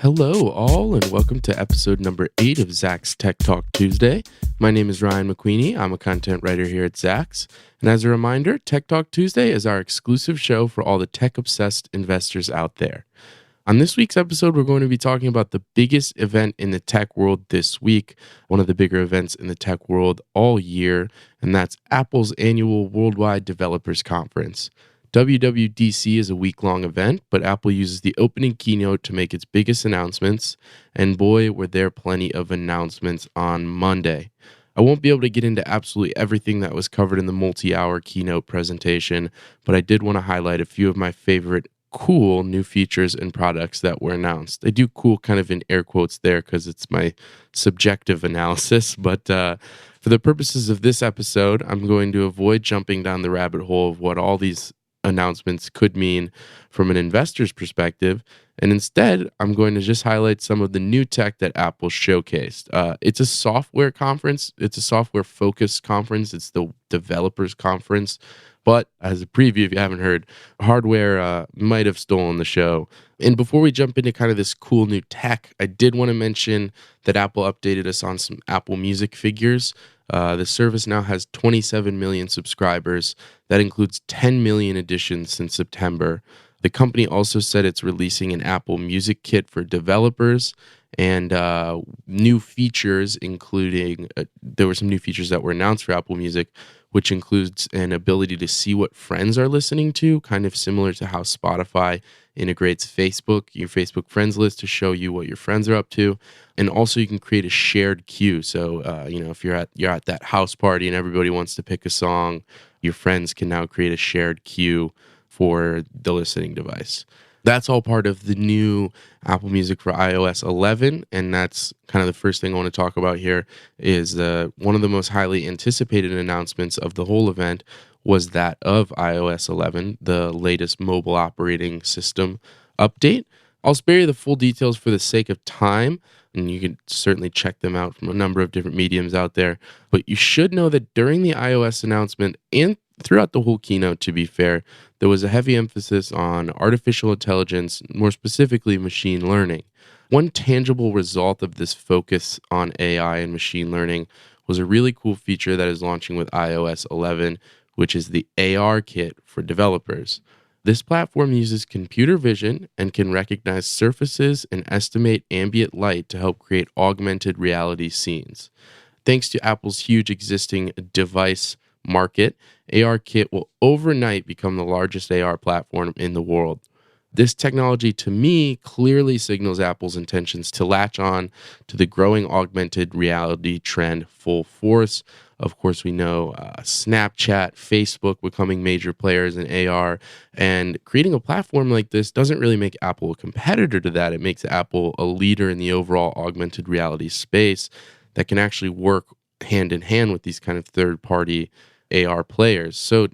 Hello, all, and welcome to episode number 8 of Zach's Tech Talk Tuesday. My name is Ryan McQueeney. I'm a content writer here at Zach's. And as a reminder, Tech Talk Tuesday is our exclusive show for all the tech-obsessed investors out there. On this week's episode, we're going to be talking about the biggest event in the tech world this week, one of the bigger events in the tech world all year, and that's Apple's annual Worldwide Developers Conference. WWDC is a week-long event, but Apple uses the opening keynote to make its biggest announcements, and boy, were there plenty of announcements on Monday. I won't be able to get into absolutely everything that was covered in the multi-hour keynote presentation, but I did want to highlight a few of my favorite cool new features and products that were announced. I do cool kind of in air quotes there because it's my subjective analysis, but for the purposes of this episode, I'm going to avoid jumping down the rabbit hole of what all these announcements could mean from an investor's perspective. And instead, I'm going to just highlight some of the new tech that Apple showcased. It's a software conference. It's a software-focused conference. It's the developers conference. But as a preview, if you haven't heard, hardware might have stolen the show. And before we jump into kind of this cool new tech, I did want to mention that Apple updated us on some Apple Music figures. The service now has 27 million subscribers. That includes 10 million additions since September. The company also said it's releasing an Apple Music Kit for developers and new features, including there were some new features that were announced for Apple Music, which includes an ability to see what friends are listening to, kind of similar to how Spotify integrates your Facebook friends list to show you what your friends are up to. And also you can create a shared queue. So, if you're at that house party and everybody wants to pick a song, your friends can now create a shared queue for the listening device. That's all part of the new Apple Music for iOS 11, and that's kind of the first thing I want to talk about here is one of the most highly anticipated announcements of the whole event was that of iOS 11, the latest mobile operating system update. I'll spare you the full details for the sake of time, and you can certainly check them out from a number of different mediums out there, but you should know that during the iOS announcement and throughout the whole keynote, to be fair, there was a heavy emphasis on artificial intelligence, more specifically machine learning. One tangible result of this focus on AI and machine learning was a really cool feature that is launching with iOS 11, which is the AR kit for developers. This platform uses computer vision and can recognize surfaces and estimate ambient light to help create augmented reality scenes. Thanks to Apple's huge existing device market, ARKit will overnight become the largest AR platform in the world. This technology, to me, clearly signals Apple's intentions to latch on to the growing augmented reality trend full force. Of course, we know Snapchat, Facebook becoming major players in AR, and creating a platform like this doesn't really make Apple a competitor to that. It makes Apple a leader in the overall augmented reality space that can actually work hand in hand with these kind of third-party AR players. So,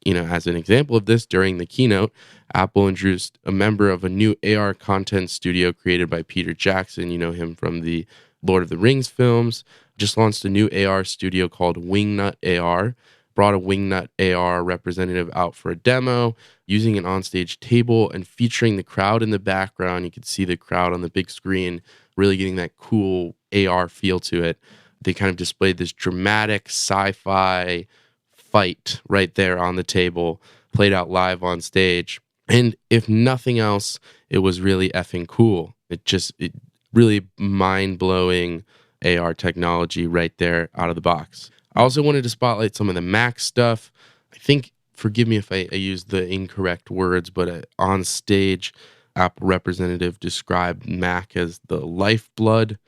as an example of this, during the keynote, Apple introduced a member of a new AR content studio created by Peter Jackson. You know him from the Lord of the Rings films. Just launched a new AR studio called Wingnut AR. Brought a Wingnut AR representative out for a demo, using an onstage table and featuring the crowd in the background. You could see the crowd on the big screen, really getting that cool AR feel to it. They kind of displayed this dramatic sci-fi fight right there on the table, played out live on stage. And if nothing else, it was really effing cool. It really mind-blowing AR technology right there out of the box. I also wanted to spotlight some of the Mac stuff. I think, forgive me if I used the incorrect words, but on stage, Apple representative described Mac as the lifeblood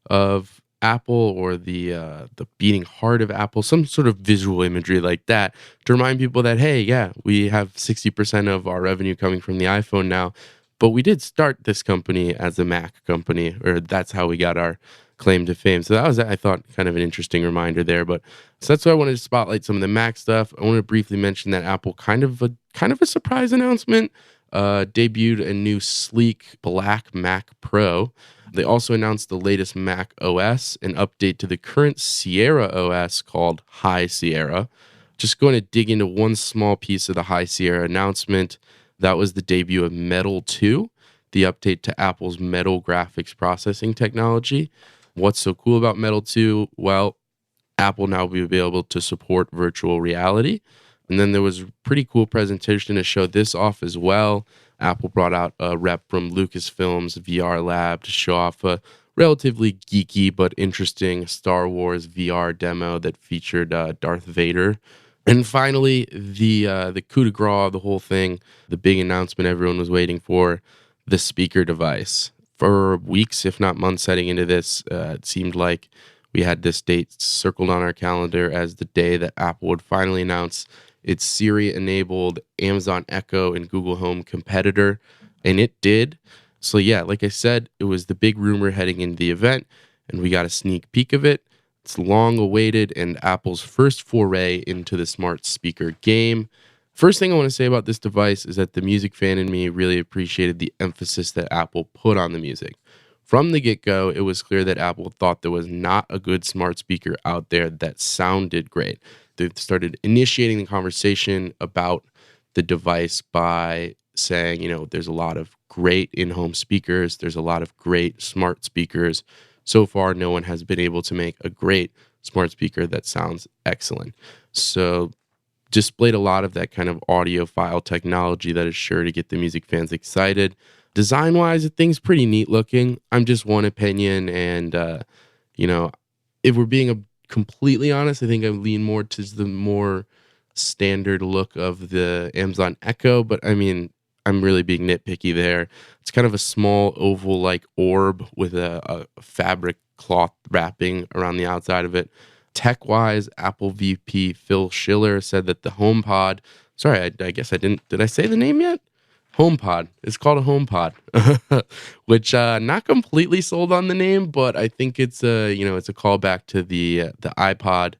of Apple, or the beating heart of Apple, some sort of visual imagery like that to remind people that, hey, yeah, we have 60% of our revenue coming from the iPhone now, but we did start this company as a Mac company, or that's how we got our claim to fame. So that was, I thought, kind of an interesting reminder there. But so that's why I wanted to spotlight some of the Mac stuff. I want to briefly mention that Apple kind of a surprise announcement debuted a new sleek black Mac Pro. They also announced the latest Mac OS, an update to the current Sierra OS called High Sierra. Just going to dig into one small piece of the High Sierra announcement. That was the debut of Metal 2. the update to Apple's Metal graphics processing technology. What's so cool about Metal 2? Well, Apple now will be able to support virtual reality. And then there was a pretty cool presentation to show this off as well. Apple brought out a rep from Lucasfilm's VR lab to show off a relatively geeky but interesting Star Wars VR demo that featured Darth Vader. And finally, the coup de grace, the whole thing, the big announcement everyone was waiting for, the speaker device. For weeks, if not months heading into this, it seemed like we had this date circled on our calendar as the day that Apple would finally announce its Siri-enabled Amazon Echo and Google Home competitor, and it did. So yeah, like I said, it was the big rumor heading into the event, and we got a sneak peek of it. It's long awaited and Apple's first foray into the smart speaker game. First thing I want to say about this device is that the music fan in me really appreciated the emphasis that Apple put on the music. From the get-go, it was clear that Apple thought there was not a good smart speaker out there that sounded great. They started initiating the conversation about the device by saying, there's a lot of great in-home speakers. There's a lot of great smart speakers. So far, no one has been able to make a great smart speaker that sounds excellent. So displayed a lot of that kind of audiophile technology that is sure to get the music fans excited. Design-wise, the thing's pretty neat looking. I'm just one opinion, and, if we're being completely honest, I think I lean more to the more standard look of the Amazon Echo, but I mean, I'm really being nitpicky there. It's kind of a small oval-like orb with a fabric cloth wrapping around the outside of it. Tech-wise, Apple VP Phil Schiller said that the HomePod, I guess I didn't, did I say the name yet? HomePod. It's called a HomePod, which not completely sold on the name, but I think it's it's a callback to the iPod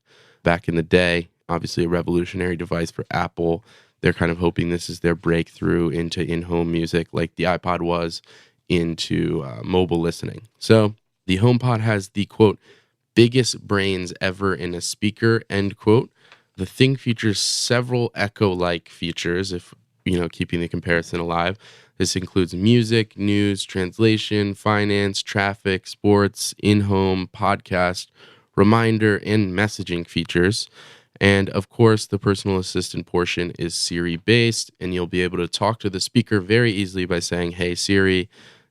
back in the day. Obviously, a revolutionary device for Apple. They're kind of hoping this is their breakthrough into in-home music, like the iPod was into mobile listening. So the HomePod has the quote biggest brains ever in a speaker, end quote. The thing features several Echo-like features, if keeping the comparison alive. This includes music, news, translation, finance, traffic, sports, in-home, podcast, reminder, and messaging features. And of course, the personal assistant portion is Siri-based, and you'll be able to talk to the speaker very easily by saying, "Hey Siri,"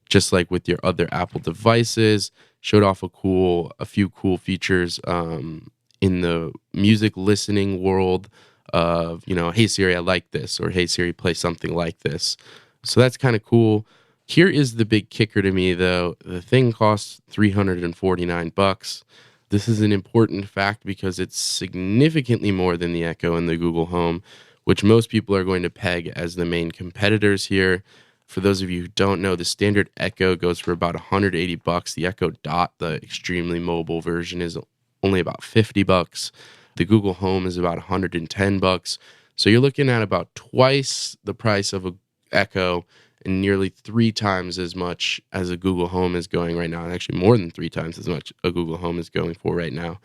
just like with your other Apple devices. Showed off a few cool features in the music listening world of, "Hey Siri, I like this," or "Hey Siri, play something like this." So that's kind of cool. Here is the big kicker to me, though. The thing costs $349. This is an important fact because it's significantly more than the Echo and the Google Home, which most people are going to peg as the main competitors here. For those of you who don't know, the standard Echo goes for about $180. The Echo Dot, the extremely mobile version, is only about $50. The Google Home is about $110. So you're looking at about twice the price of a Echo and nearly 3 times as much as a Google Home is going right now, and actually more than 3 times as much a Google Home is going for right now.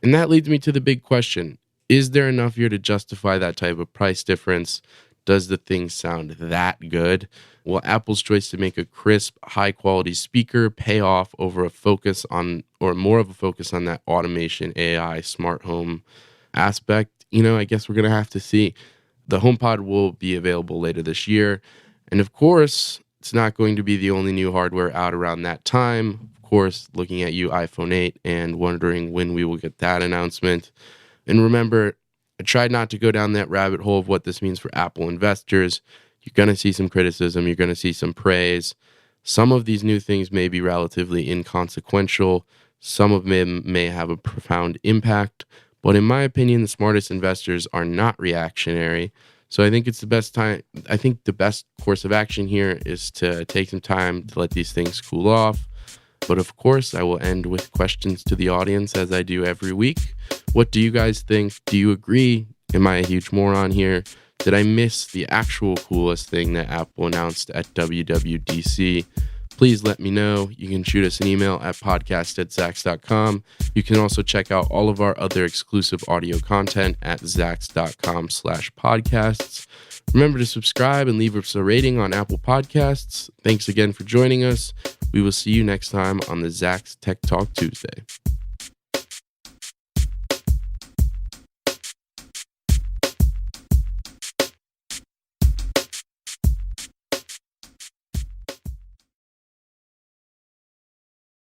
And that leads me to the big question. Is there enough here to justify that type of price difference? Does the thing sound that good? Will Apple's choice to make a crisp, high-quality speaker pay off over more of a focus on that automation, AI, smart home aspect? I guess we're going to have to see. The HomePod will be available later this year. And of course, it's not going to be the only new hardware out around that time. Of course, looking at you, iPhone 8, and wondering when we will get that announcement. And remember, I tried not to go down that rabbit hole of what this means for Apple investors. You're going to see some criticism. You're going to see some praise. Some of these new things may be relatively inconsequential. Some of them may have a profound impact. But in my opinion, the smartest investors are not reactionary. So I think it's the best time. I think the best course of action here is to take some time to let these things cool off. But of course, I will end with questions to the audience as I do every week. What do you guys think? Do you agree? Am I a huge moron here? Did I miss the actual coolest thing that Apple announced at WWDC? Please let me know. You can shoot us an email at podcast@zax.com. You can also check out all of our other exclusive audio content at zax.com/podcasts. Remember to subscribe and leave us a rating on Apple Podcasts. Thanks again for joining us. We will see you next time on the Zach's Tech Talk Tuesday.